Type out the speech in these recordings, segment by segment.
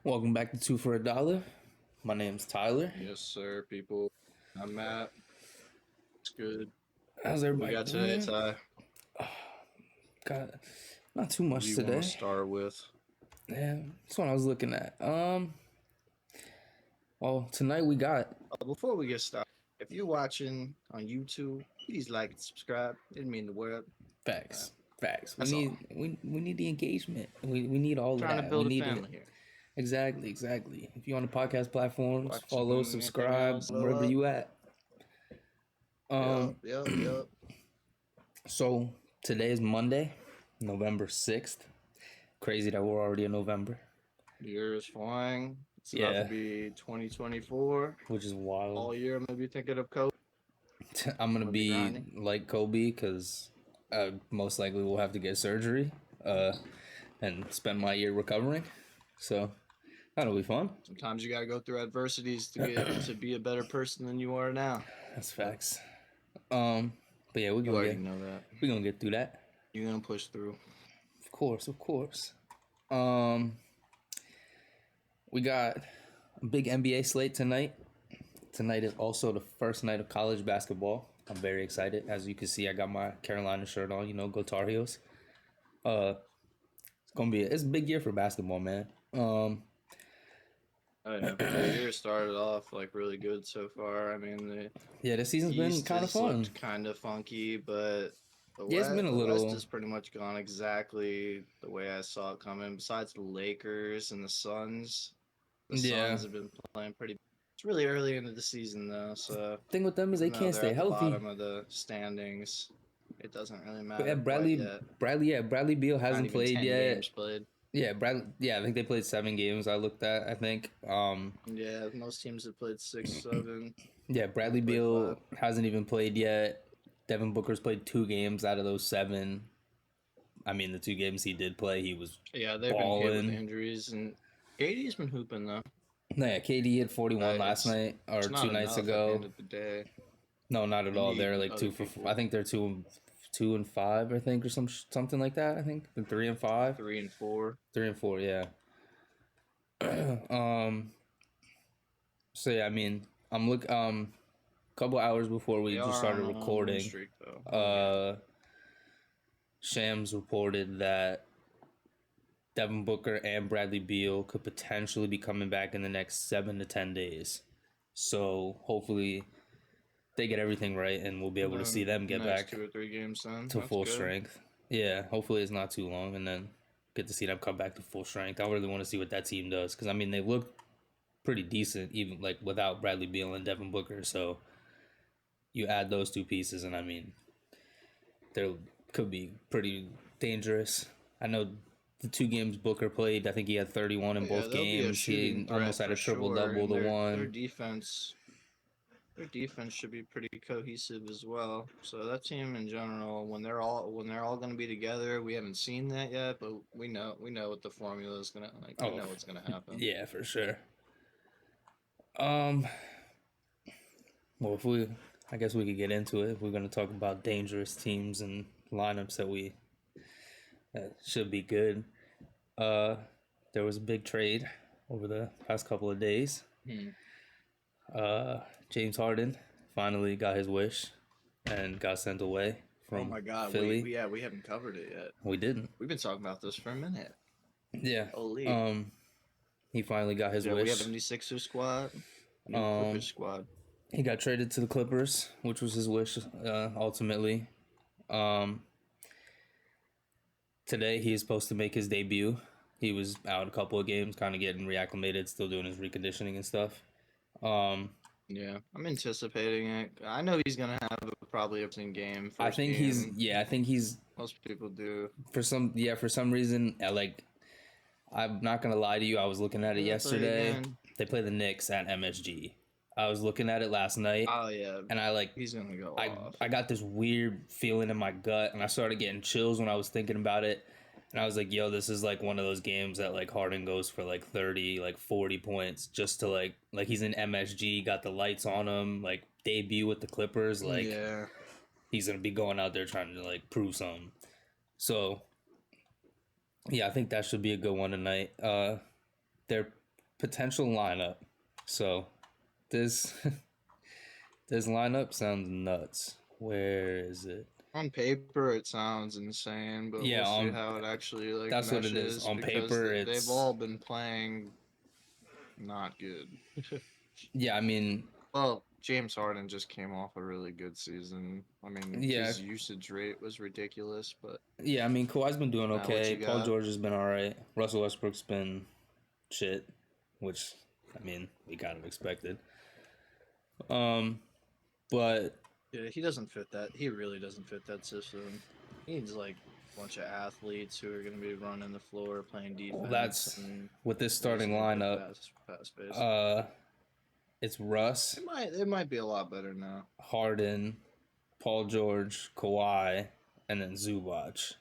Welcome back to Two for a Dollar. My name's Tyler. Yes, sir, people. I'm Matt. It's good. How's What we everybody got today, doing? Ty? Got not too What do much you want to today. start with? Yeah, that's what I was looking at. Well, tonight we got Before we get started, if you're watching on YouTube, please like and subscribe. Didn't mean the word. Uh, facts. Facts. We that's all. need we need the engagement. We need all of Trying to that. We build a need family it. here. Exactly. If you're on the podcast platforms, follow, Watching anything subscribe, else? wherever you at. Yep, yep, yep. So today is Monday, November 6th. Crazy that we're already in November. The year is flying. It's about to Yeah, be 2024. which is wild. All year, I'm gonna be thinking of Kobe. I'm gonna I'm gonna be be grinding. like Kobe because most likely will have to get surgery and spend my year recovering. So that'll be fun. Sometimes you gotta go through adversities to get to be a better person than you are now. That's facts. But yeah, You already know that. we're gonna get through that. You're gonna push through. Of course, of course. Um, we got a big NBA slate tonight. Tonight is also the first night of college basketball. I'm very excited. As you can see, I got my Carolina shirt on. You know, go Tar Heels. It's a big year for basketball, man. I know. The year started off like really good so far. I mean, the Yeah, this season's been East kind of has fun. looked kind of funky, but Yeah, it's been a The West little. has pretty much gone exactly the way I saw it coming. Besides the Lakers and the Yeah, Suns have been playing pretty. It's really early into the season though, so thing with them is they even though can't they're stay at the healthy. bottom of the standings, it doesn't really But yeah, matter quite yet. Bradley Beal Not hasn't even played 10 games yet. played. Yeah, Bradley. Yeah, I think they played 7 games. I looked at. I think. Yeah, most teams have played 6, 7. Yeah, They Bradley played Beal 5. hasn't even played yet. Devin Booker's played 2 games out of those 7. I mean, the 2 games he did play, he was Yeah, they've been hit with balling. injuries, and KD's been hooping though. No, yeah, KD had 41 last It's night or it's not 2 nights enough at the end ago. of the day. No, not at You all. They're need like other 2 for. I people. think they're 2 and 5. I think or something like that. I think they're 3 and 5, 3 and 4. 3 and 4. Yeah. So yeah, I mean, I'm look. Couple hours before we They just are started on a win recording, streak though. One game. Shams reported that Devin Booker and Bradley Beal could potentially be coming back in the next 7 to 10 days. So hopefully they get everything right and we'll be able to see them The get next back 2 or 3 games, then to that's full good. strength. Yeah, hopefully it's not too long and then get to see them come back to full strength. I really want to see what that team does because I mean they look pretty decent even like without Bradley Beal and Devin Booker. So you add those 2 pieces and I mean they could be pretty dangerous. I know the 2 games Booker played, I think he had 31 in Yeah, both they'll be a games. shooting He almost threat had for a triple sure, double and the their one. defense should be pretty cohesive as well. So that team in general, when they're all going to be together, we haven't seen that yet, but we know what the formula is gonna like. We Oh, know what's gonna happen. yeah, for sure. Um, well, if we, I guess we could get into it. If we're going to talk about dangerous teams and lineups that should be good. There was a big trade over the past couple of days. Hmm. James Harden finally got his wish and got sent away Oh from my God, Philly. we haven't covered it yet. We didn't. We've been talking about this for a minute. Yeah. Holy. He finally got his Yeah, we have wish. a new Sixers squad, new Clippers squad. He got traded to the Clippers, which was his wish ultimately. Today he is supposed to make his debut. He was out a couple of games, kind of getting reacclimated, still doing his reconditioning and stuff. Yeah, I'm anticipating it. I know he's gonna have probably a game I first think game. I think he's Most people do. for some reason, like, I'm not gonna lie to you. I was looking at it Who they play yesterday. again? They play the Knicks at MSG. I was looking at it last night, Oh yeah, and he's gonna go I off. I got this weird feeling in my gut, and I started getting chills when I was thinking about it. And I was like, "Yo, this is like one of those games that like Harden goes for like 30, like 40 points just to like he's in MSG, got the lights on him, like debut with the Clippers, like Yeah, he's gonna be going out there trying to like prove something." So yeah, I think that should be a good one tonight. They're potential lineup. So this this lineup sounds nuts. Where is it? On paper, it sounds insane, but we'll Yeah, see how it actually like that's what it is. meshes On because paper, they've it's all been playing not good. yeah. I mean, Well, James Harden just came off a really good season. I mean, yeah, his usage rate was ridiculous, but yeah. I mean, Kawhi's been doing not what okay. you Paul got. George has been all right. Russell Westbrook's been shit, which I mean, we kind of expected. Um, but Yeah, he doesn't fit that. He really doesn't fit that system. He needs like a bunch of athletes who are going to be running the floor, playing well, defense, that's and with this he doesn't starting need the lineup. fast pace. Uh, it's Russ, It might be a lot better now. Harden, Paul George, Kawhi, and then Zubac.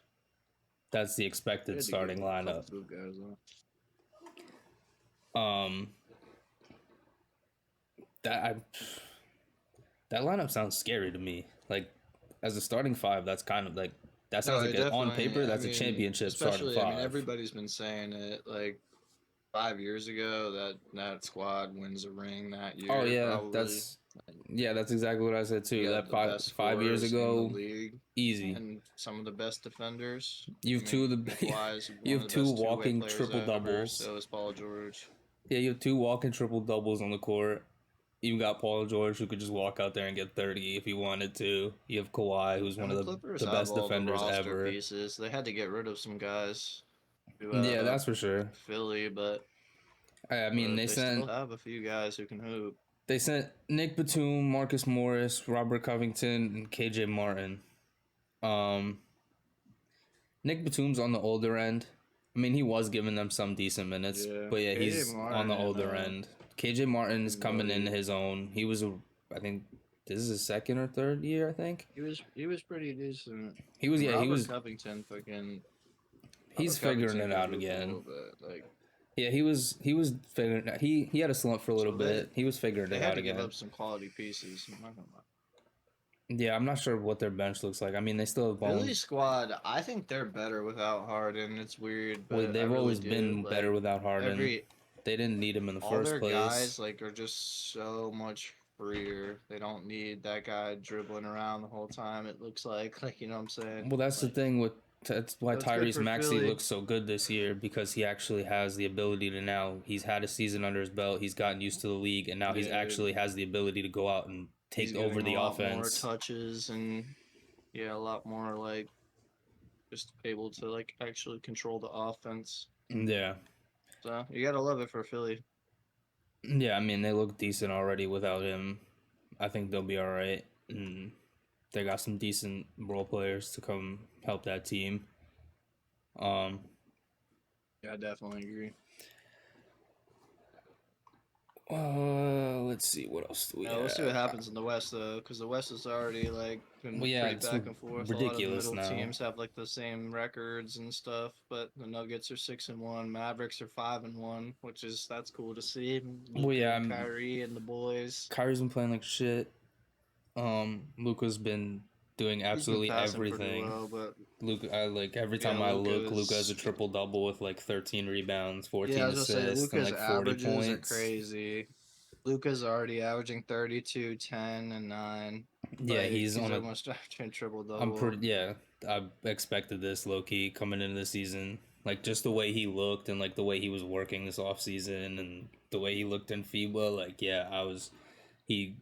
That's the They expected had to get starting rid of a couple lineup. good guys though. Um, that I, that lineup sounds scary to me. Like as a starting five, that's kind of like that No, sounds like it on definitely. paper I that's a mean, championship starting especially. I mean, five. everybody's been saying it. Like 5 years ago, that squad wins a ring that Oh year, yeah, probably. that's exactly what I said You too. got That the best 5 years scorers in the ago, league easy. and some of the best defenders. You I have two mean, of the Kawhi is you one of have the two best two-way walking players triple ever. doubles. So is Paul George. Yeah, you have two walking triple doubles on the court. You got Paul George who could just walk out there and get 30 if he wanted to. You have Kawhi who's one And the of Clippers the have best all the defenders roster ever. pieces. They had to get rid of some guys to Yeah, that's for sure. Philly, but I mean, they still have a few guys who can hoop. they sent Nick Batum, Marcus Morris, Robert Covington, and KJ Martin. Um, Nick Batum's on the older end. I mean, he was giving them some decent minutes, Yeah, but yeah, KJ he's on the Martin older end. KJ Martin is coming Buddy. into his own. He was I think this is his second or third year. I think he was pretty decent. he was. Yeah, he Robert was. Covington fucking He's Robert figuring Covington it can out hoop a again. little bit. Like Yeah, he was. He was figuring. He had a slump for a little so bit. He was figuring they it had out to give again. up some quality pieces. I'm not gonna lie. Yeah, I'm not sure what their bench looks like. I mean, they still have Philly Bones. squad, I think they're better without Harden. It's weird, Well, but I they've really always do. been Like better without Harden. every They didn't need him in the all first their place. guys like are just so much freer. They don't need that guy dribbling around the whole time. It looks like you know what I'm saying. Well, that's the Like thing with that's why that's good Tyrese for Maxey Philly. looks so good this year because he actually has the ability to now. He's had a season under his belt. He's gotten used to the league, and now he's Yeah, actually has the ability to go out and he's take over getting the a lot more offense. touches and yeah, a lot more like just able to like actually control the offense. Yeah, So you gotta love it for Philly. yeah. I mean, they look decent already without him. I think they'll be all right. And they got some decent role players to come help that team. Um, Yeah, I definitely agree. let's see what else do we have. We'll see what happens in the West though, because the West is already like been Well, yeah, pretty it's back and forth. ridiculous A lot of the middle now. teams have like the same records and stuff, but the Nuggets are 6-1, Mavericks are 5-1, which is that's cool to see. Well, yeah, and Kyrie and the boys. Kyrie's been playing like shit. Luca's been doing absolutely He's been passing pretty everything. well, but Luca, like every yeah, time I look, Luka's- Luca has a triple double with like 13 rebounds, 14 yeah, I was gonna say assists, and Luca's like 40 averages points. are crazy. Luca's already averaging 32, 10, and 9. Yeah, Like, he's on a. almost averaging triple double. I'm pretty. Yeah, I expected this low key coming into the season. Like just the way he looked and like the way he was working this off season and the way he looked in FIBA. Like yeah, I was. He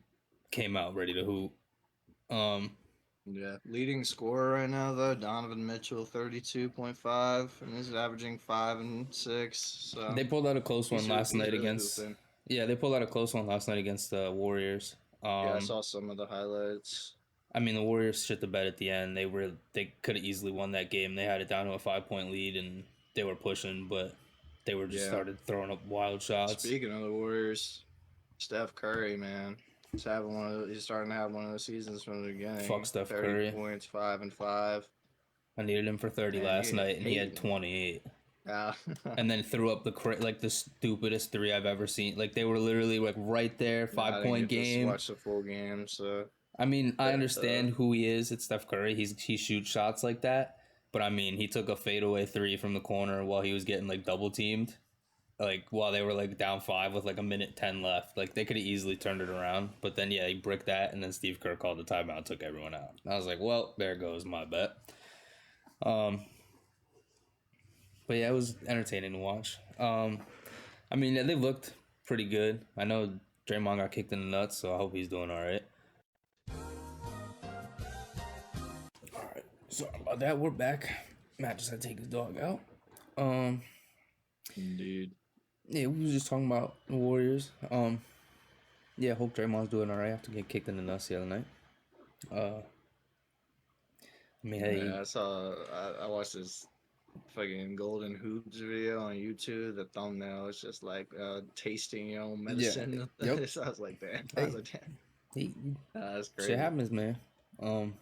came out ready to hoop. Yeah, leading scorer right now though, Donovan Mitchell, 32.5, and he's averaging 5 and 6. So They pulled out a close one last night really against. hooping. Yeah, they pulled out a close one last night against the Warriors. Yeah, I saw some of the highlights. I mean, the Warriors shit the bed at the end. They could have easily won that game. They had it down to a 5-point lead and they were pushing, but they were just started throwing up wild shots. Speaking of the Warriors, Steph Curry, man, he's starting to have one of the seasons from the beginning. Fuck Steph 30 Curry. points, 5 and 5. I needed him for 30 Man, last you night, and he had hate 28. Yeah. And then threw up the stupidest three I've ever seen. Like they were literally like right there, 5-point game. Watch the full game, so. I mean, I understand who he is. It's Steph Curry. He shoots shots like that, but I mean, he took a fadeaway three from the corner while he was getting like double teamed. like while they were like down 5 with like a minute 10 left. Like they could have easily turned it around, but then yeah, he bricked that, and then Steve Kerr called the timeout, and took everyone out. And I was like, well, there goes my bet. But yeah, it was entertaining to watch. I mean, they looked pretty good. I know Draymond got kicked in the nuts, so I hope he's doing all right. All right, sorry about that. We're back. Matt just had to take his dog out. Indeed. Yeah, we were just talking about the Warriors. Yeah, hope Draymond's doing all right after getting kicked in the nuts the other night. I mean, hey, Yeah, I watched this fucking Golden Hoops video on YouTube. The thumbnail is just like tasting your own medicine. Yeah, yep. So I was like, damn. I Hey, was like, damn. he, That's shit crazy. happens, man. But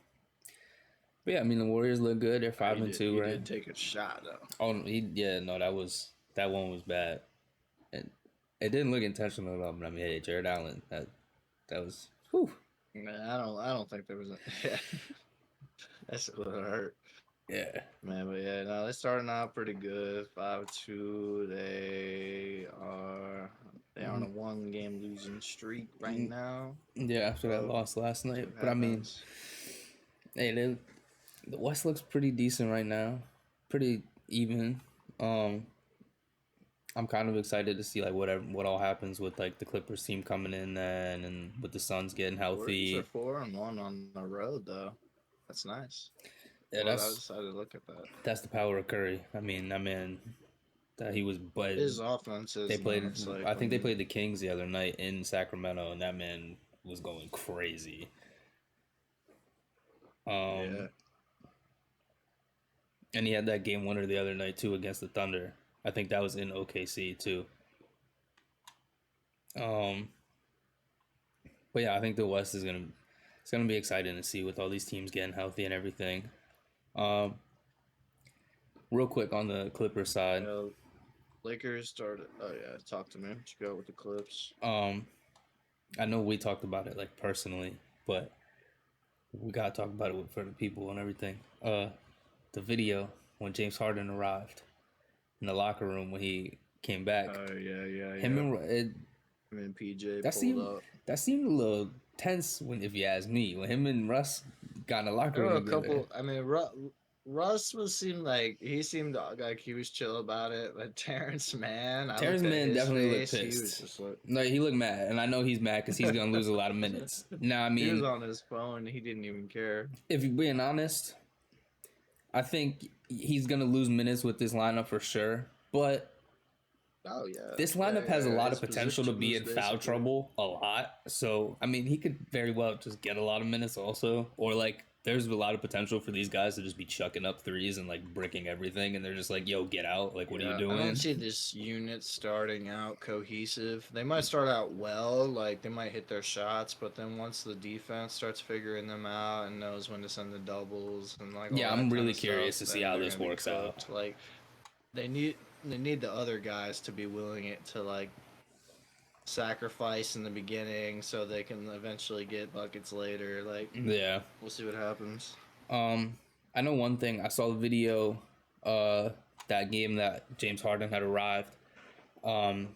yeah, I mean the Warriors look good. They're 5-2, He right? did take a shot though. Oh, no, that one was bad. And it didn't look intentional at all. But I mean, hey, Jared Allen, that was whew. Man, I don't think there was a yeah. That's a little hurt. Yeah. Man, but yeah, no, they're starting out pretty good. 5-2. They're on a 1-game losing streak right now. Yeah, after that loss last night. But I mean, hey, the West looks pretty decent right now. Pretty even. I'm kind of excited to see like what all happens with like the Clippers team coming in then, and with the Suns getting healthy. They're 4-1 on the road though. That's nice. Yeah, I decided to look at that. That's the power of Curry. I mean, that he was, but His offense is. they played. Like I think they played the Kings the other night in Sacramento, and that man was going crazy. Yeah. And he had that game winner the other night too against the Thunder. I think that was in OKC too. But yeah, I think the West it's gonna be exciting to see with all these teams getting healthy and everything. Real quick on the Clippers side. Lakers started. Oh yeah, talk to me. What you got with the Clips? I know we talked about it like personally, but we gotta talk about it for the people and everything. The video when James Harden arrived in the locker room when he came back. Oh yeah. Him and PJ that seemed a little tense if you ask me. When him and Russ got in the locker room together. I mean, Russ seemed like he was chill about it. But Terrence Mann definitely looked pissed. No, he looked mad, and I know he's mad because he's gonna lose a lot of minutes. Now, I mean, he was on his phone. He didn't even care. If you're being honest, I think he's gonna lose minutes with this lineup for sure. But this lineup has a lot of potential to be in foul trouble a lot. So I mean, he could very well just get a lot of minutes also, or like there's a lot of potential for these guys to just be chucking up threes and like bricking everything, and they're just like, "Yo, get out! Like, what are you doing?" I don't see this unit starting out cohesive. They might start out well, like they might hit their shots, but then once the defense starts figuring them out and knows when to send the doubles and like I'm really curious to see how this works out. Like they need the other guys to be willing to like sacrifice in the beginning so they can eventually get buckets later. Like we'll see what happens. I know one thing. I saw the video that game that James Harden had arrived. The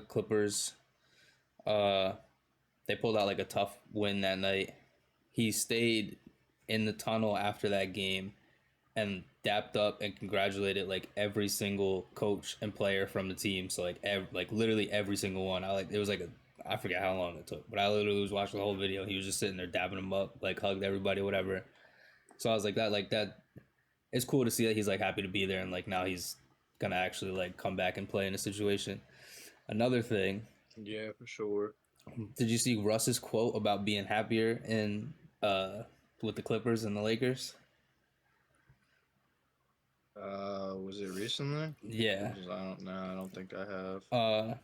Clippers they pulled out like a tough win that night. He stayed in the tunnel after that game and dapped up and congratulated like every single coach and player from the team. So like literally every single one. I forget how long it took, but I literally was watching the whole video. He was just sitting there dapping them up, like hugged everybody, whatever. So I was like that. It's cool to see that he's like happy to be there, and like now he's gonna actually like come back and play in a situation. Another thing. Yeah, for sure. Did you see Russ's quote about being happier in with the Clippers and the Lakers? Was it recently? Yeah. I don't think I have.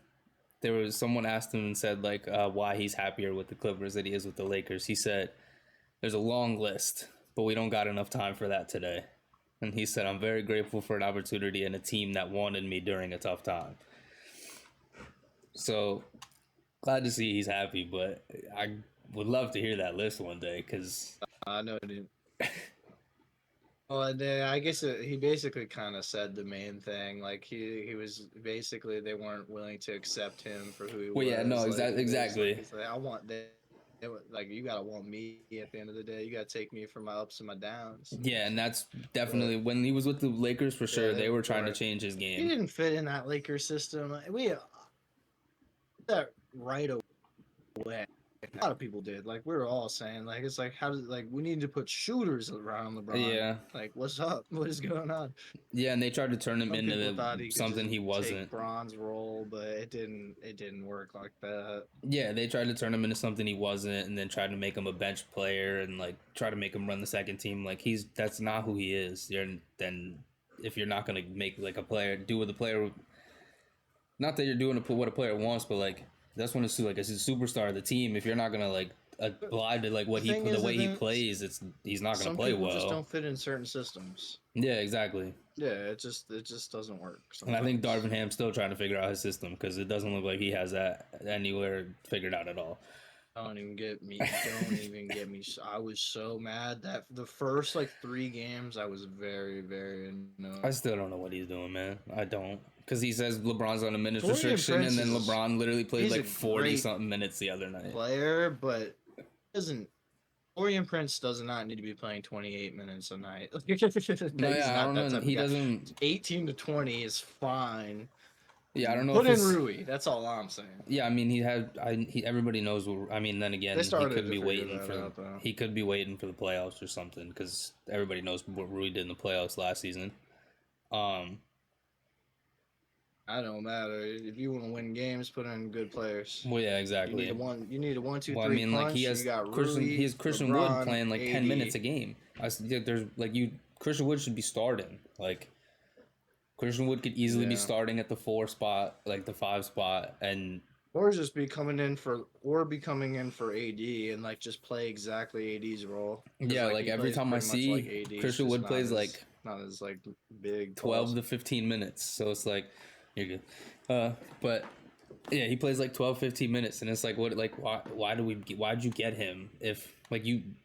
There was someone asked him and said like why he's happier with the Clippers than he is with the Lakers. He said, "There's a long list, but we don't got enough time for that today." And he said, "I'm very grateful for an opportunity and a team that wanted me during a tough time." So glad to see he's happy, but I would love to hear that list one day because I know it didn't. Well, I guess he basically kind of said the main thing. Like he was basically they weren't willing to accept him for who he Well, yeah, no, was. Like exactly. he's like I want like you gotta want me at the end of the day. You gotta take me for my ups and my downs. Yeah, and that's But definitely when he was with the Lakers for sure. yeah, They were trying to right. change his He game. didn't fit in that Lakers system. We that right away. A lot of people did. Like we were all saying, like it's like how does like we need to put shooters around LeBron. Yeah, Like what's up? What is going on? yeah, and they tried to turn him Some people into thought he could just something he take wasn't. Bron's role, but it didn't. It didn't work like that. Yeah, they tried to turn him into something he wasn't, and then tried to make him a bench player and like try to make him run the second team. Like that's not who he is. Then if you're not gonna make like a player do what the player, not that you're doing what a player wants, but like that's when it's like as a superstar of the team. If you're not gonna like abide to like what The thing is, the way he then plays, he's not gonna some play people just well. don't fit in certain systems. Yeah, exactly. Yeah, it just doesn't work. And I think Sometimes. Darvin Ham's still trying to figure out his system because it doesn't look like he has that anywhere figured out at all. Don't even get me. Don't even get me. I was so mad that the first like 3 games, I was very annoyed. I still don't know what he's doing, man. I don't. Because he says LeBron's on a minutes Torian restriction, Prince and then is LeBron literally played he's like a 40 great something minutes the other night. player, but doesn't. Torian Prince does not need to be playing 28 minutes a night. No, He's yeah, I not don't that know. type He of guy. doesn't. 18 to 20 is fine. Yeah, I don't know Put if in it's. Rui. That's all I'm saying. Yeah, I mean, everybody knows. I mean, then again, They he started could to be figure waiting that for. out, though. He could be waiting for the playoffs or something because everybody knows what Rui did in the playoffs last season. I don't matter. If you want to win games, put in good players. Well, yeah, exactly. You need a 1, 2, 3 Well, I mean, punch. like he You got Christian. Rui, He has Christian Wood LeBron, playing like 10 minutes a AD. game. There's like Christian Wood should be starting. Like Christian Wood could easily be Yeah. starting at the 4 spot, like the 5 spot, and Or just be coming in for AD and like just play exactly AD's role. yeah, like he every plays time I pretty much see like AD, Christian Wood plays like not as like big 12 balls. to 15 minutes. So it's like you're good. But yeah, he plays like 12, 15 minutes, and it's like why'd you get him if like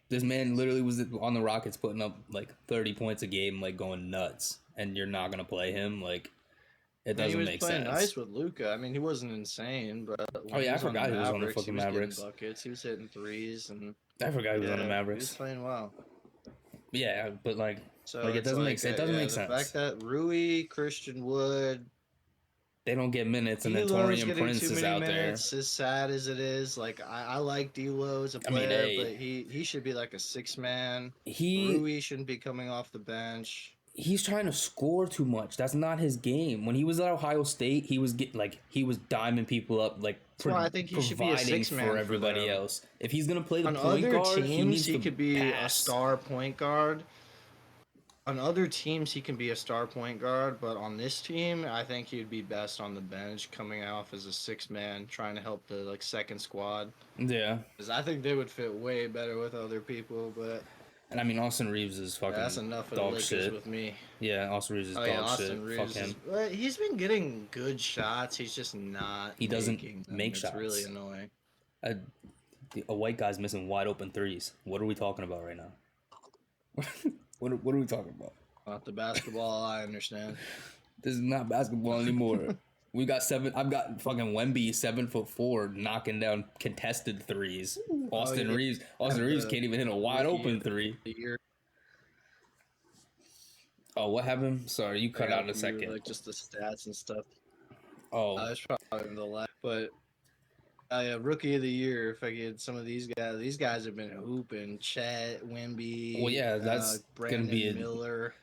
this man literally was on the Rockets putting up like 30 points a game, like going nuts, and you're not gonna play him? Like it doesn't make sense. He was playing nice with Luka. I mean, he wasn't insane, but Oh yeah, I forgot he was on the fucking he was Mavericks. getting buckets. He was hitting threes, and I forgot he was on the he was Mavericks. playing well. Yeah, but like So it doesn't make sense. It doesn't make sense. The fact that Rui, Christian Wood, they don't get minutes, and then D'Lo's Torian getting Prince too is many out minutes, as sad as it is, like I like D'Lo as a I mean, player, hey. but he should be like a 6-man. there. Rui shouldn't be coming off the bench. He's trying to score too much. That's not his game. When he was at Ohio State, he was diming people up, like I think he should be a providing 6-man for everybody them. else. If he's gonna play the On point other guard, teams, he could be a pass. star point guard. On other teams, he can be a star point guard, but on this team, I think he'd be best on the bench, coming off as a 6-man, trying to help the like second squad. Yeah, because I think they would fit way better with other people. But and I mean Austin Reeves is fucking that's enough of the dog Lakers shit. with me. Yeah, Austin Reeves is dog Austin shit. Reeves Fuck him. he's been getting good shots. He's just not. He doesn't them. make It's shots. really annoying. A white guy's missing wide open threes. What are we talking about right now? what are we talking about? Not the basketball. I understand. This is not basketball anymore. We got 7. I've got fucking Wemby 7'4" knocking down contested threes. Austin Reeves can't even hit a wide open 3. Oh, what happened? Sorry, you cut out in a second. Like just the stats and stuff. Oh, That's probably the last. But rookie of the year. If I get some of these guys have been hooping. Chet, Wemby. well, yeah, that's Brandon gonna be Miller.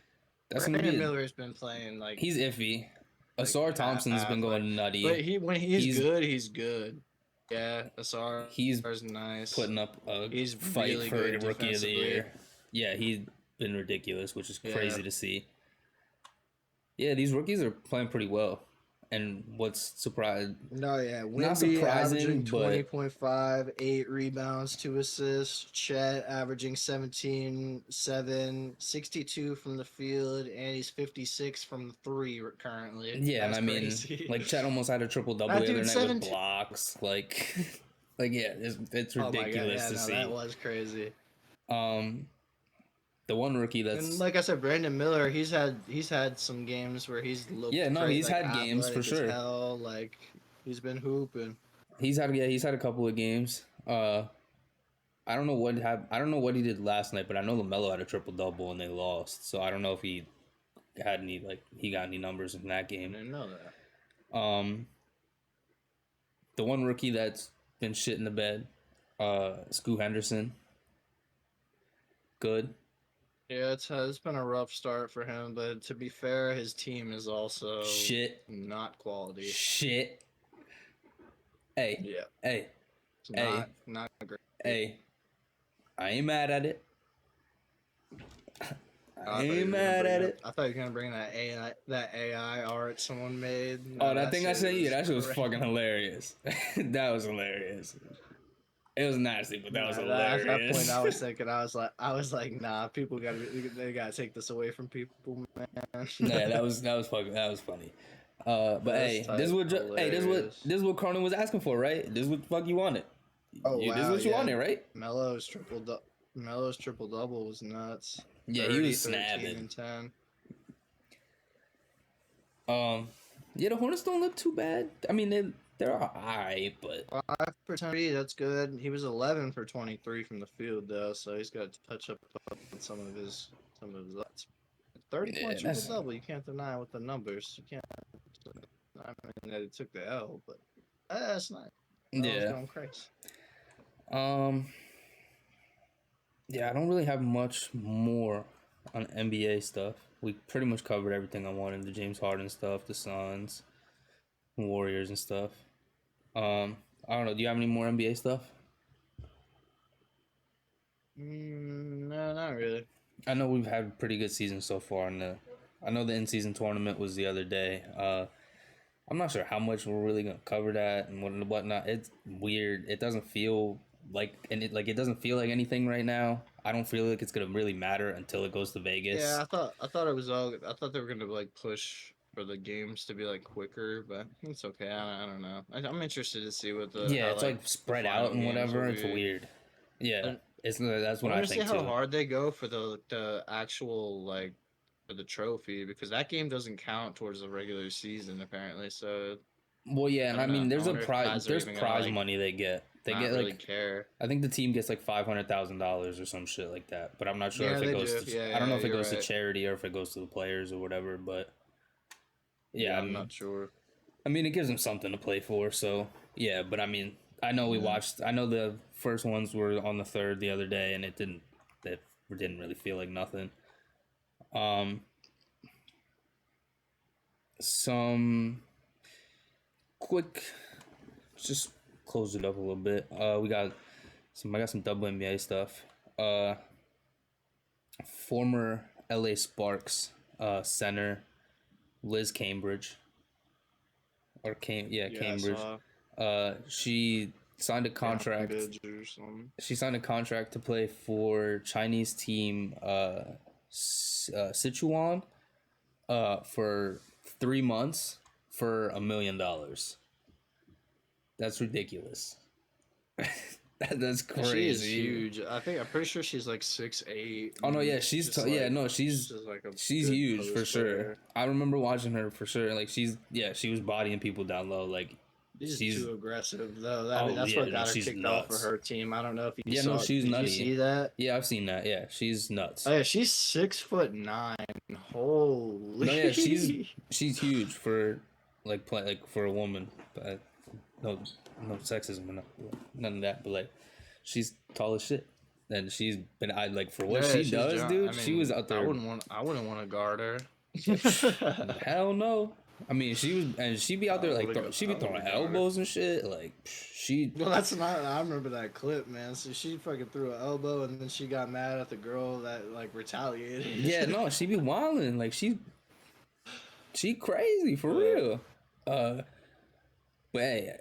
That's Brandon gonna be. Miller's been playing like He's iffy. Asar Thompson's been going nutty. But when he's good, he's good. Yeah, Asar. He's nice. Putting up a He's fight really for good rookie of the defensively. year. Yeah, he's been ridiculous, which is crazy Yeah. to see. Yeah, these rookies are playing pretty well. And what's surprising? No, yeah, Not Wemby surprising, averaging but 20.5, 8 rebounds, 2 assists. Chet averaging 17, 7, 62 from the field, and he's 56 from the 3 currently. yeah, That's and I mean, crazy. like Chet almost had a triple double That the other dude's night 17. with blocks. Like, like yeah, it's Oh my God, ridiculous yeah, to no, see. that was crazy. The one rookie And that's like I said, Brandon Miller, he's had some games where he's looked great, he's like had games for athletic as sure. hell. Like he's been hooping. He's had a couple of games. I don't know what I don't know what he did last night, but I know LaMelo had a triple double and they lost. So I don't know if he got any numbers in that I game. didn't know that. The one rookie that's been shit in the bed, Scoot Henderson. Good. Yeah, it's been a rough start for him, but to be fair, his team is also Shit. not quality. Shit. Hey. Yeah, Hey. it's Hey. not great. Hey. I ain't mad at it. I I ain't mad at it. I thought you were gonna bring that AI art someone made. No, that thing I sent you, that shit was fucking hilarious. That was hilarious. It was nasty, but that was hilarious. At that point, I was like, nah, they gotta take this away from people, man. Yeah, that was funny. But That's this is what Cronin was asking for, right? This is what the fuck you wanted. Oh wow, this is what you wanted, right? Melo's triple double was nuts. Yeah, 30, he was snapping. And 10. Yeah, the Hornets don't look too bad. I mean, they're alright, but 5 for 10, that's good. He was 11 for 23 from the field though, so he's got to touch up on some of his. 30-point triple double. You can't deny with the numbers. You can't. I mean that it took the L, but that's nice. Yeah. Going crazy. Yeah, I don't really have much more on NBA stuff. We pretty much covered everything I wanted. The James Harden stuff, the Suns, Warriors and stuff. I don't know. Do you have any more NBA stuff? No, not really. I know we've had a pretty good season so far. I know the in-season tournament was the other day. I'm not sure how much we're really gonna cover that and whatnot. It's weird. It doesn't feel it doesn't feel like anything right now. I don't feel like it's gonna really matter until it goes to Vegas. Yeah, I thought it was all. I thought they were gonna like push for the games to be like quicker, but it's okay. I don't know. I'm interested to see what the it's like spread out and whatever. It's weird. Yeah, that's what I think too. See how hard they go for the actual like for the trophy, because that game doesn't count towards the regular season apparently. So well, yeah, and I mean, there's a prize. There's prize money they get. They get really like care. I think the team gets like $500,000 or some shit like that. But I'm not sure if it goes. I don't know if it goes to charity or if it goes to the players or whatever. But yeah, I'm not sure. I mean, it gives them something to play for. So yeah, but I mean, I know we watched. I know the first ones were on the 3rd the other day, and it didn't really feel like nothing. Some quick, just close it up a little bit. I got some WNBA stuff. Former LA Sparks center Liz Cambridge. Cambridge. She signed a contract. She signed a contract to play for Chinese team Sichuan for 3 months for $1 million. That's ridiculous. That's crazy. She is huge. I'm pretty sure she's like 6'8". Oh no, yeah, she's huge for sure. I remember watching her for sure. Like she was bodying people down low. Like she's too aggressive though. That's what got her kicked off for her team. I don't know if you saw. She's nutty. Did you see that? Yeah, I've seen that. Yeah, she's nuts. Oh yeah, she's 6'9". Holy. No, yeah, she's huge for for a woman. But no sexism or none of that. But like, she's tall as shit, and she's been for what she does, dude. I mean, she was out there. I wouldn't want to guard her. Hell no. I mean, she'd be out there she'd be throwing elbows and shit. Like Well, that's not. I remember that clip, man. So she fucking threw an elbow, and then she got mad at the girl that retaliated. Yeah, no, she be wilding. Like she crazy for real. But hey,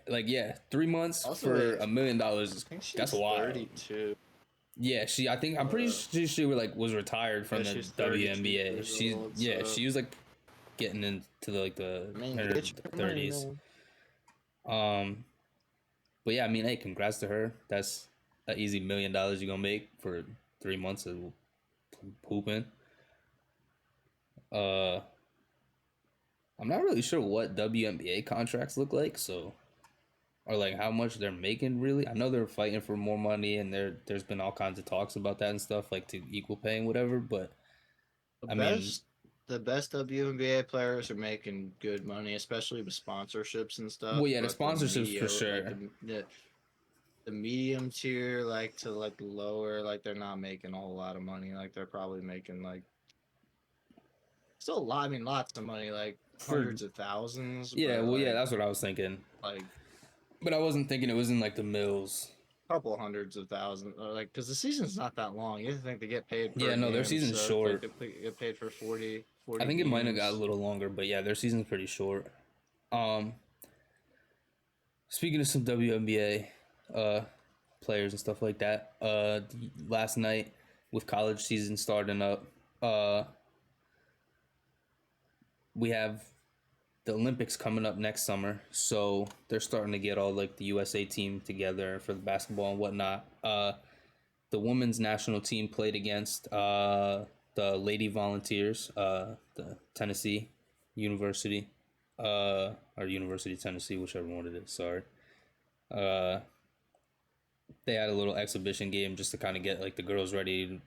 3 months also, for $1 million that's wild. 32. Yeah, I'm pretty sure she was retired from the WNBA. She was getting into the 30s. But yeah, I mean, hey, congrats to her. That's an easy $1 million you're gonna make for 3 months of hooping. Uh, I'm not really sure what WNBA contracts look like, so or like how much they're making really. I know they're fighting for more money, and there's been all kinds of talks about that and stuff, like to equal pay and whatever. But The I mean, best the best WNBA players are making good money, especially with sponsorships and well, stuff. yeah, the But the sponsorships for media, like sure. the medium tier, like to like lower, like they're not making a whole lot of money. Like they're probably making like still a lot. I mean, lots of money, like For hundreds of thousands, yeah, but well, yeah, like that's what I was thinking. like But I wasn't thinking it was in like the mills. couple hundreds of thousands, or like because the season's not that long. You have to think they get paid per Yeah, no, their game, season's so like short. they get paid for 40, I 40 think it might have got a games. little longer, but yeah, their season's pretty short. Um, Speaking of some WNBA players and stuff like that, last night with college season starting up, uh, we have the Olympics coming up next summer, so they're starting to get all like the USA team together for the basketball and whatnot. The women's national team played against the Lady Volunteers, the Tennessee University, or University of Tennessee, whichever one it is. Sorry. Uh, they had a little exhibition game just to kind of get like the girls ready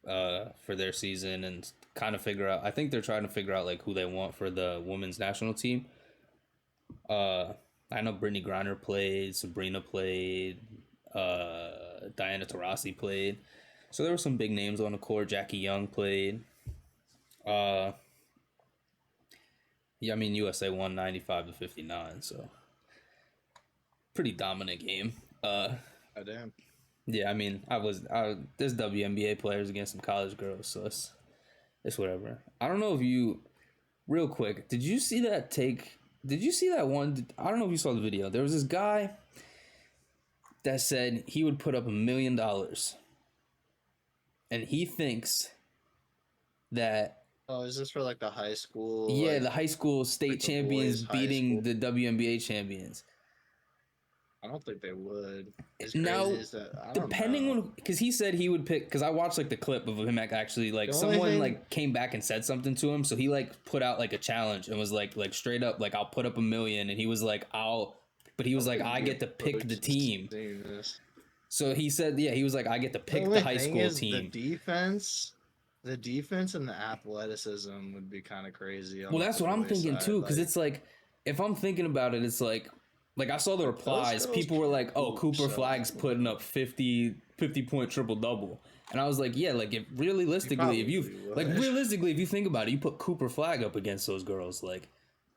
for their season and kind of figure out. I think they're trying to figure out like who they want for the women's national team. I know Brittany Griner played, Sabrina played, Diana Taurasi played. So there were some big names on the court. Jackie Young played. Uh, yeah, I mean USA won 95-59, so pretty dominant game. Oh damn! Yeah, I mean there's WNBA players against some college girls, so it's whatever. I don't know if you real quick, did you see that take? Did you see that one? I don't know if you saw the video. There was this guy that said he would put up $1 million, and he thinks that Oh, is this for like the high school, yeah, the high school state like the champions boys' high beating school? the WNBA champions. I don't think they would. As crazy Now, as that, I don't depending know. on, because he said he would pick, because I watched like the clip of him actually like The only someone thing, like came back and said something to him, so he like put out like a challenge and was like straight up like I'll put up 1 million, and he was like but he I was don't like think I the get to pick the approach team. seeing this. So he said yeah, he was like I get to The pick the only high thing school is team. the defense and the athleticism would be kind of crazy on Well, like that's the what I'm boys' thinking side. too, because it's like if I'm thinking about it, it's like I saw the Like those replies. girls People were can like, "Oh, hoop Cooper so Flag's putting up 50-point triple double," and I was like, "Yeah, like if he realistically, if you probably like would. realistically, if you think about it, you put Cooper Flag up against those girls, like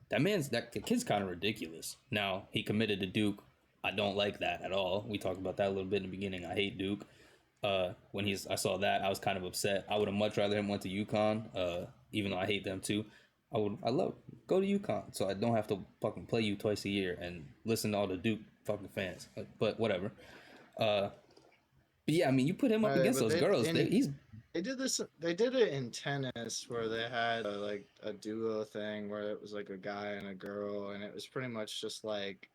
that the kid's kind of ridiculous." Now he committed to Duke. I don't like that at all. We talked about that a little bit in the beginning. I hate Duke. When I saw that, I was kind of upset. I would have much rather him went to UConn. Even though I hate them too, I love go to UConn so I don't have to fucking play you twice a year and listen to all the Duke fucking fans. But whatever. But yeah, I mean, you put him up Right, against but those girls. He's they did this. They did it in tennis where they had like a duo thing where it was like a guy and a girl, and it was pretty much just like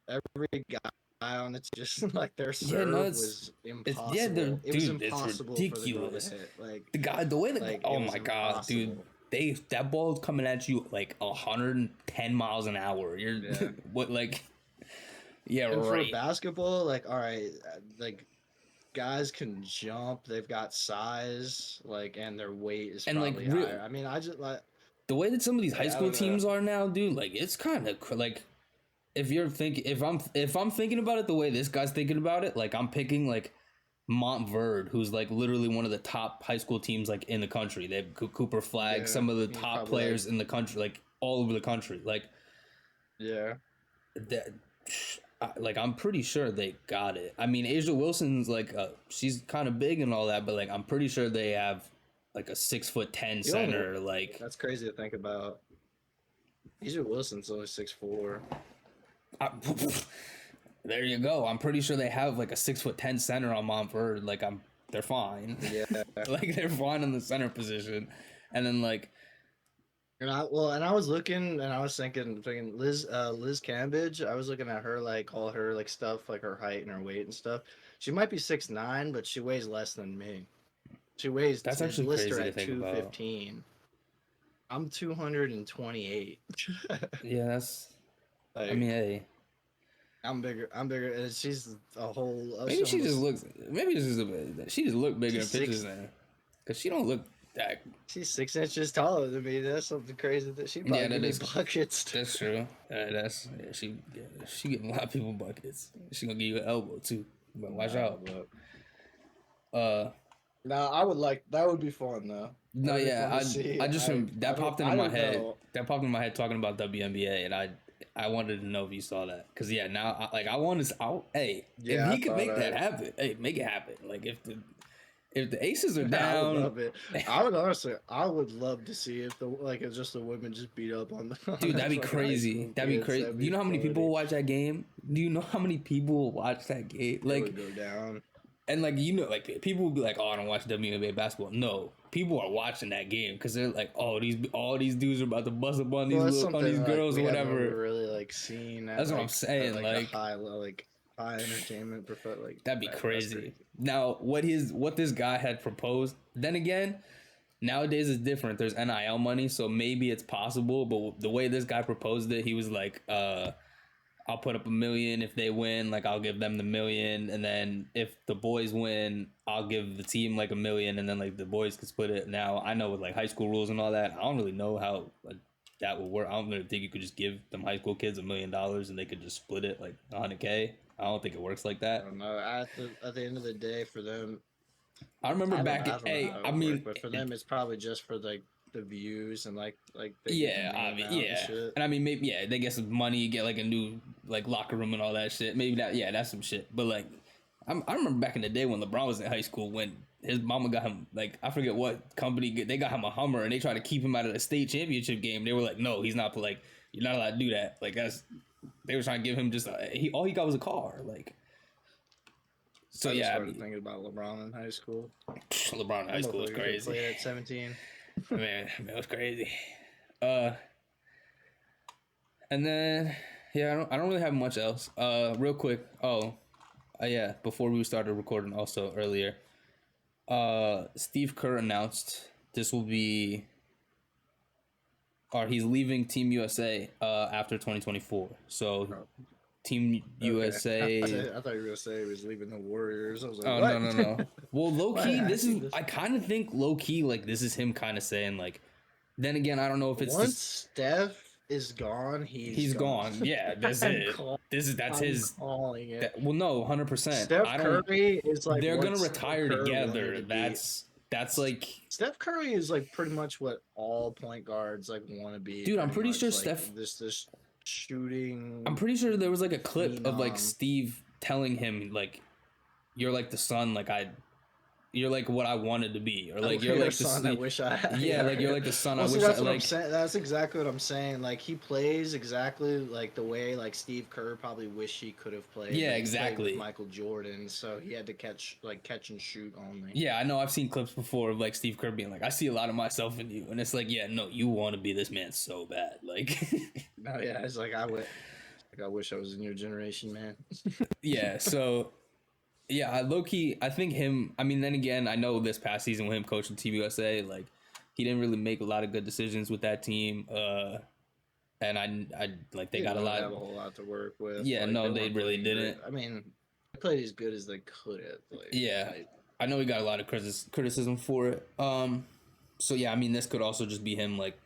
every guy on the just like their yeah, no, serve was it's yeah, they're impossible. It was dude, it's impossible for the girl to ridiculous. hit. The way It oh was my god, dude, impossible. that ball's coming at you like 110 miles an hour. You're Yeah. what like yeah, And for right. basketball, like all right, like guys can jump. They've got size, like, and their weight is And like probably higher. I mean, I just like the way that some of these high I school don't know. teams are now, dude, like it's kind of like if I'm thinking about it the way this guy's thinking about it, like I'm picking like Montverde, who's like literally one of the top high school teams like in the country. They have Cooper Flag, Yeah, some of the he's top probably like players in the country, like all over the country. Like yeah. that, like I'm pretty sure they got it. I mean, Asia Wilson's like she's kind of big and all that, but like I'm pretty sure they have like a 6'10" The only center. Like that's crazy to think about. Asia Wilson's only 6'4". I, there you go. I'm pretty sure they have like a 6'10" center on Montverde. Like they're fine. Yeah. Like they're fine in the center position, and then like And I was looking and I was thinking Liz Cambridge. I was looking at her like all her like stuff like her height and her weight and stuff. She might be 6'9", but she weighs less than me. She weighs. That's It's actually listed crazy to at think about. 215. I'm 228. Yeah, that's. Like, I mean, hey. I'm bigger. I'm bigger. And she's a whole. Maybe she just looks. Maybe it's just she just look bigger in pictures now, cause she don't look that. She's 6 inches taller than me. That's something crazy that she probably give me buckets. That's true. She getting a lot of people buckets. She gonna give you an elbow too. But watch out. No, I would like that. Would be fun though. No, yeah, I just that popped into my head. Know. That popped into my head talking about WNBA, and I wanted to know if you saw that, because yeah, now I want to. Hey, if he could make that happen, hey, make it happen. Like if the Aces are down, I would love it. I would love to see if it's just the women just beat up on the. Dude, that'd be crazy. That'd be crazy. Do you know how many people will watch that game? Do you know how many people will watch that game? Like, it would go down. And people will be like, "Oh, I don't watch WNBA basketball." No, people are watching that game because they're like, "Oh, all these dudes are about to bust up on these girls or whatever." Really seen that. That's what I'm saying. High entertainment, that'd be crazy. Now, what this guy had proposed. Then again, nowadays it's different. There's NIL money, so maybe it's possible. But the way this guy proposed it, he was like, I'll put up $1 million if they win. Like, I'll give them the $1 million, and then if the boys win, I'll give the team like $1 million, and then like the boys can split it. Now, I know with like high school rules and all that, I don't really know how that would work. I don't really think you could just give them high school kids $1 million and they could just split it like $100K. I don't think it works like that. I don't know. At the end of the day, for them, I remember but for them, it's probably just for like the views and and I mean, maybe they get some money, get like a new like locker room and all that shit. Maybe that's some shit. But like, I remember back in the day when LeBron was in high school, when his mama got him, like, I forget what company, they got him a Hummer, and they tried to keep him out of the state championship game. They were like, no, he's not, like, you're not allowed to do that. Like, they were trying to give him just all he got was a car. Like, so I started thinking about LeBron in high school. LeBron in high school was crazy. Played at 17. man, it was crazy. And then I don't really have much else. Real quick. Yeah, before we started recording also earlier, Steve Kerr announced this will be, or he's leaving Team USA after 2024. So Team USA. I thought you were gonna say he was leaving the Warriors. I was like, no. Well, low key, I kind of think low key like this is him kind of saying like. Then again, I don't know if it's once Steph is gone, he's gone. Yeah, that's it. That's his. Calling it. Well, no, 100%. Steph Curry is like they're gonna retire together. That's like Steph Curry is like pretty much what all point guards like want to be. Dude, I'm pretty sure like, Steph. This shooting. I'm pretty sure there was like a clip of like Steve telling him like, "You're like the son, you're like what I wanted to be," or like you're like the son I wish I had. Yeah, like you're like the son I wish that's I like. That's exactly what I'm saying. Like he plays exactly like the way like Steve Kerr probably wish he could have played. Yeah, exactly. Michael Jordan, so he had to catch and shoot only. Yeah, I know. I've seen clips before of like Steve Kerr being like, "I see a lot of myself in you," and it's like, yeah, no, you want to be this man so bad, like. No, yeah, it's like I wish I was in your generation, man. Yeah, so. Yeah, I think him. I mean, then again, I know this past season with him coaching Team USA, like he didn't really make a lot of good decisions with that team. And I like they got a lot. Have a whole lot to work with. Yeah, like, no, they really didn't. I mean, they played as good as they could have played. Yeah, I know he got a lot of criticism for it. So yeah, I mean, this could also just be him like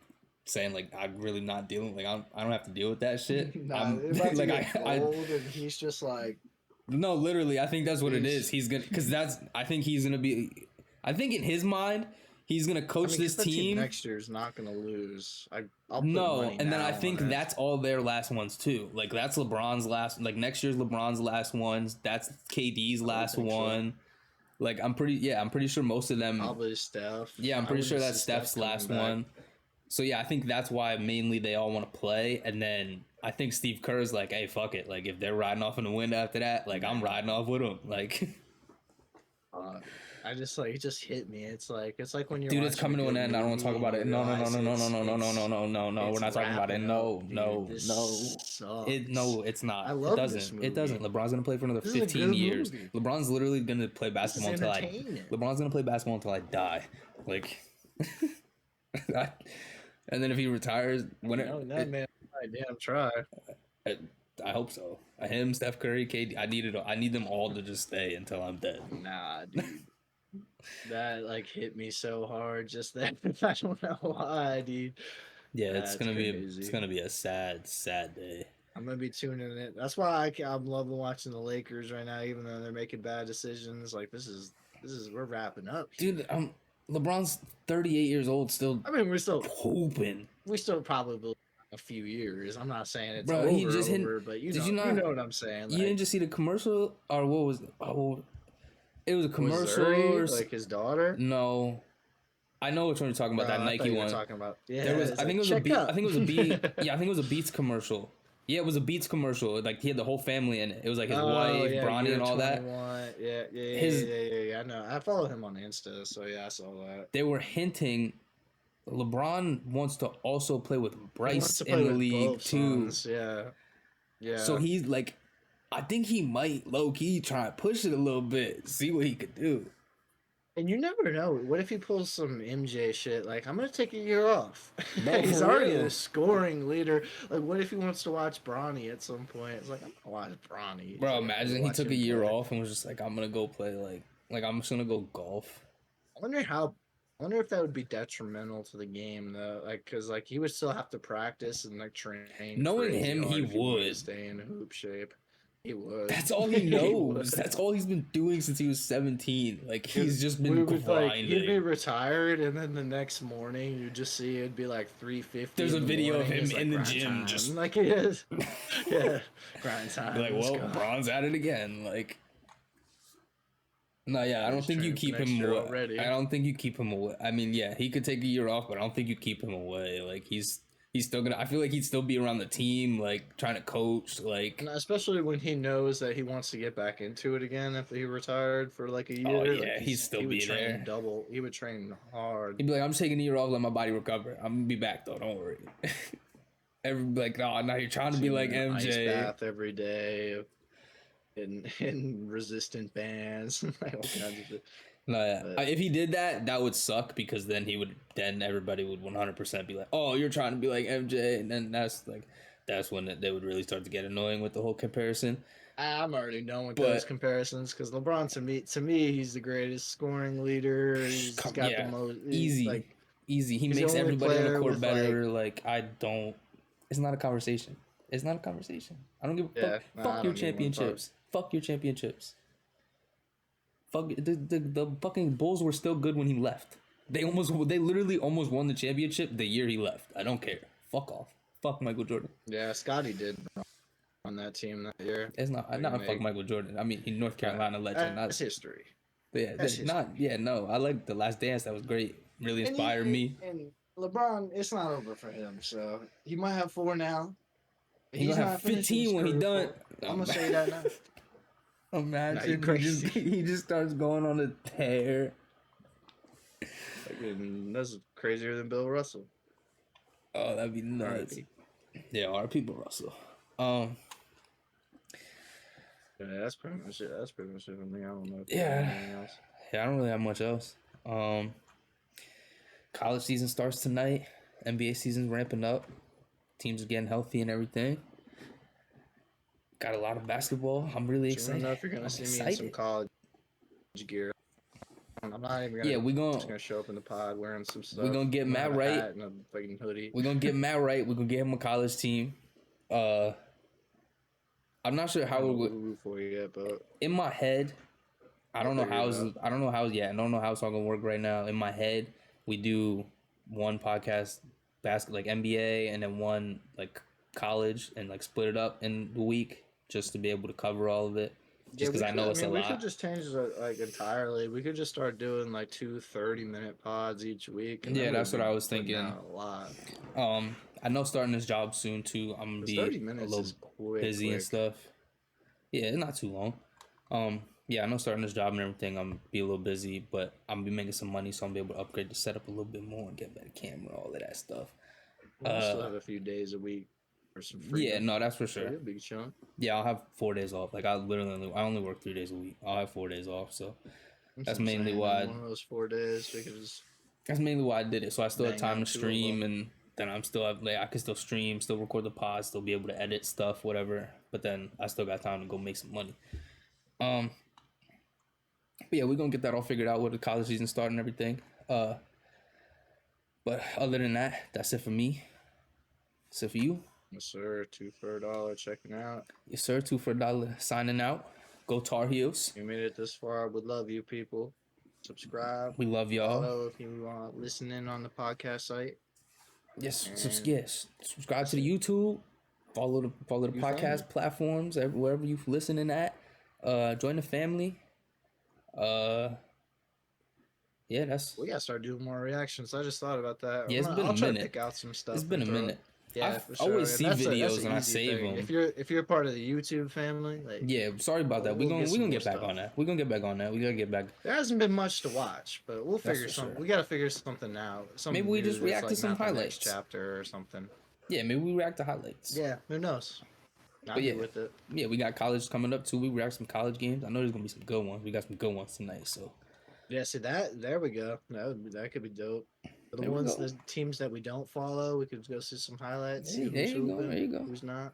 saying like I'm really not dealing. Like I don't have to deal with that shit. Like and he's just like. No, literally, I think that's what it is. He's gonna, because I think he's gonna be. I think in his mind, he's gonna coach this team. Next year's not gonna lose. And then I think that's all their last ones too. Like that's LeBron's last. Like next year's LeBron's last ones. That's KD's last one. So. Like I'm pretty sure most of them. Probably Steph. Yeah, I'm pretty sure that's Steph's last one. So yeah, I think that's why mainly they all want to play, and then I think Steve Kerr's like, hey, fuck it. Like if they're riding off in the wind after that, like I'm riding off with them. Like, I just like it just hit me. It's like when you're Dude, it's watching coming to an end. I don't want to talk about it. No. We're not talking about it. No. It's I not. It love this doesn't. It movie. doesn't. LeBron's gonna play for another This is a 15 good years. movie. LeBron's literally gonna play basketball This is until I. entertainment. LeBron's gonna play basketball until I die. Like, and then if he retires, man, damn try. I hope so. Him, Steph Curry, KD. I need them all to just stay until I'm dead. Nah, dude. That like hit me so hard just that. I don't know why, dude. Yeah, it's gonna be a sad day. I'm gonna be tuning in. That's why I'm loving watching the Lakers right now, even though they're making bad decisions. Like this is we're wrapping up, dude. LeBron's 38 years old still. I mean, we're still hoping. We still probably a few years. I'm not saying it's Bro, he just over, but you know what I'm saying. You didn't just see the commercial, or what was? It was a commercial, like his daughter. No, I know which one you're talking about. That Nike one. Talking about. Yeah, there was. I think it was a Beats. I think it was a Beats. Yeah, I think it was a Beats commercial. Yeah, it was a Beats commercial. Like he had the whole family in it. It was like his wife, Bronny, and all 21. That. Yeah. I know. I follow him on Insta, so yeah, I saw that. They were hinting. LeBron wants to also play with Bryce in the league too. Yeah. So he's like, I think he might low key try and push it a little bit, see what he could do. And you never know. What if he pulls some MJ shit? Like, I'm gonna take a year off. No, he's already a scoring leader. Like, what if he wants to watch Bronny at some point? It's like, I'm gonna watch Bronny. Bro, imagine he took a year off and was just like, I'm gonna go play like I'm just gonna go golf. I wonder if that would be detrimental to the game though. Like, cause like he would still have to practice and like train. Knowing him, he would stay in hoop shape. He would. That's all he knows. That's all he's been doing since he was 17. Like he's just been grinding. Like, he'd be retired, and then the next morning you just see it'd be like 3:50. There's a video of him in the gym, time. just like he is. Yeah, grind time. Like, well, Bron's at it again. Like, no, yeah, I don't think you keep him away. I don't think you keep him away. I mean, yeah, he could take a year off, but I don't think you keep him away. Like he's still gonna. I feel like he'd still be around the team, like trying to coach, like. And especially when he knows that he wants to get back into it again after he retired for like a year. Oh yeah, like he'd still be there. He would train hard. He'd be like, "I'm just taking a year off, let my body recover. I'm gonna be back though. Don't worry." Everybody like, "Oh, now you're trying to be like MJ." Ice bath every day, in resistant bands, like all kinds of shit. No, yeah. If he did that, that would suck because then everybody would 100% be like, "Oh, you're trying to be like MJ," and then that's when they would really start to get annoying with the whole comparison. I'm already done with those comparisons because LeBron to me he's the greatest scoring leader. He's got the most easy. He makes everybody on the court better. Like I don't. It's not a conversation. I don't give a fuck. Fuck your championships. Fuck your championships. Fuck the fucking Bulls were still good when he left. They literally almost won the championship the year he left. I don't care. Fuck off. Fuck Michael Jordan. Yeah, Scotty did on that team that year. It's not fuck Michael Jordan. I mean, he's North Carolina legend. That's history. Yeah, that's history. No. I like The Last Dance. That was great. Really inspired me. And LeBron, it's not over for him. So he might have 4 now. He's gonna have 15 when he done. I'm gonna say that now. Imagine he just starts going on a tear. That's crazier than Bill Russell. Oh, that'd be nuts. Yeah, RP Bill Russell. Yeah, that's pretty much it. I don't know. Yeah, I don't really have much else. College season starts tonight. NBA season's ramping up. Teams are getting healthy and everything. Got a lot of basketball. I'm really excited. I don't know if you're gonna see me in some college gear. I'm not even gonna. Yeah, I'm just gonna show up in the pod wearing some stuff. We're gonna get Matt right. And a fucking hoodie. We're gonna get Matt right. We're gonna get him a college team. I'm not sure how it would. For you yet, but in my head, I don't know how it's all gonna work right now. In my head, we do one podcast, like NBA, and then one like college, and like split it up in the week just to be able to cover all of it. Just because I know it's a lot. We could just change it like entirely. We could just start doing like 2 30-minute pods each week. Yeah, that's what I was thinking. A lot. I know starting this job soon too. I'm gonna be a little busy and stuff. Yeah, not too long. Yeah, I know starting this job and everything, I'm be a little busy, but I'm gonna be making some money, so I'm gonna be able to upgrade the setup a little bit more and get better camera, all of that stuff. Well, you still have a few days a week for some Yeah, freedom. no, that's for So sure. you'll be chilling. Yeah, I'll have 4 days off. Like I only work 3 days a week. I'll have 4 days off, so That's that's what I'm mainly saying. why. And one of those 4 days, we could just That's mainly why I did it. So I still have bang time to out two of stream, them. and then I'm still like I can still stream, still record the pod, still be able to edit stuff, whatever. But then I still got time to go make some money. But yeah, we're gonna get that all figured out with the college season start and everything. But other than that, that's it for me. That's it for you. Yes, sir. $2 for $1. Checking out. Yes, sir. $2 for $1. Signing out. Go Tar Heels. You made it this far. We love you, people. Subscribe. We love y'all. Follow if you want listening on the podcast site. Yes, And yes. Subscribe to the YouTube. Follow the podcast platforms wherever you listening at. Join the family. Yeah, we gotta start doing more reactions. I just thought about that. Yeah, I'll try to pick out some stuff. It's been a minute. Yeah, I always see videos and I save thing. them. If you're part of the YouTube family, like yeah, sorry about that. We're gonna get back on that. We're gonna get back on that. We gotta get back. There hasn't been much to watch, but we'll figure something. Sure. We gotta figure something out. Maybe we just react to some highlights. Chapter or something. Yeah, maybe we react to highlights. Yeah, who knows? But yeah, with it. Yeah, we got college coming up too. We react to some college games. I know there's gonna be some good ones. We got some good ones tonight. So. Yeah, see that. There we go. That could be dope. For the teams that we don't follow, we could go see some highlights. Hey, there you go. Who's not?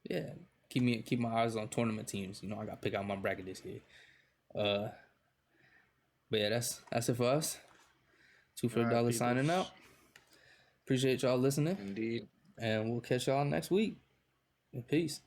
Yeah, keep my eyes on tournament teams. You know, I got to pick out my bracket this year. But yeah, that's it for us. $2 for $1 signing out. Appreciate y'all listening. Indeed. And we'll catch y'all next week. Peace.